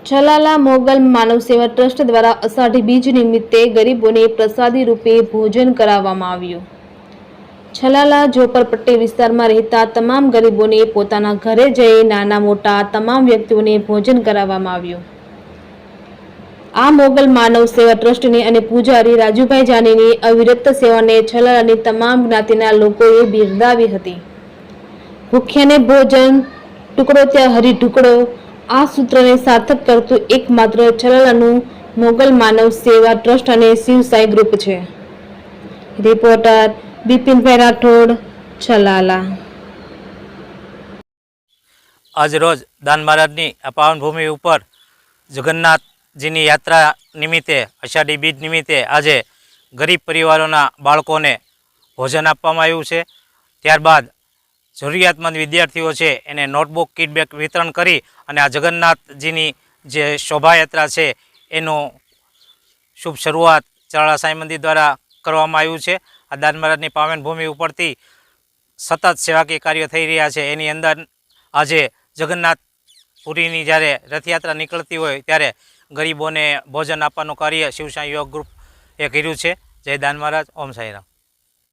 છલાલા મોગલ માનવ સેવા ટ્રસ્ટ દ્વારા અષાઢી બીજ નિમિત્તે ગરીબોને પ્રસાદી રૂપે ભોજન કરાવવામાં આવ્યું। છલાલા ઝોપડપટ્ટી વિસ્તારમાં રહેતા તમામ ગરીબોને પોતાના ઘરે જઈ નાના મોટા તમામ વ્યક્તિઓને ભોજન કરાવવામાં આવ્યું। આ મોગલ માનવ સેવા ટ્રસ્ટની અને પૂજારી રાજુભાઈ જાનીની અવિરત સેવાને છલાલાની તમામ જ્ઞાતિના લોકોએ બિરદાવી હતી। ભૂખ્યાને ભોજન, ટુકડો ત્યાં હરી ઢુકડો, આ સૂત્રને સાર્થક કરતું એકમાત્ર છલાલાનું મોગલ માનવ સેવા ટ્રસ્ટ અને શિવ સાઈ ગ્રુપ છે। રિપોર્ટર બિપિનભાઈ રાઠોડ, છલાલા। આજ રોજ દાન મહારાજની આ પાવન ભૂમિ ઉપર જગન્નાથજીની યાત્રા નિમિત્તે અષાઢી બીજ નિમિત્તે આજે ગરીબ પરિવારોના બાળકોને ભોજન આપવામાં આવ્યું છે। ત્યારબાદ જરૂરિયાતમંદ વિદ્યાર્થીઓ છે એને નોટબુક કિટ બેગ વિતરણ કરી અને આ જગન્નાથજીની જે શોભાયાત્રા છે એનું શુભ શરૂઆત છલાલા સાંઈ મંદિર દ્વારા કરવામાં આવ્યું છે। આ દાન મહારાજની પાવન ભૂમિ ઉપરથી સતત સેવાકીય કાર્યો થઈ રહ્યા છે। એની અંદર આજે જગન્નાથપુરીની જ્યારે રથયાત્રા નીકળતી હોય ત્યારે ગરીબોને ભોજન આપવાનું કાર્ય શિવ સાઈ યોગ ગ્રુપ એ કર્યું છે। જય દાન મહારાજ, ઓમ સાંઈરામ।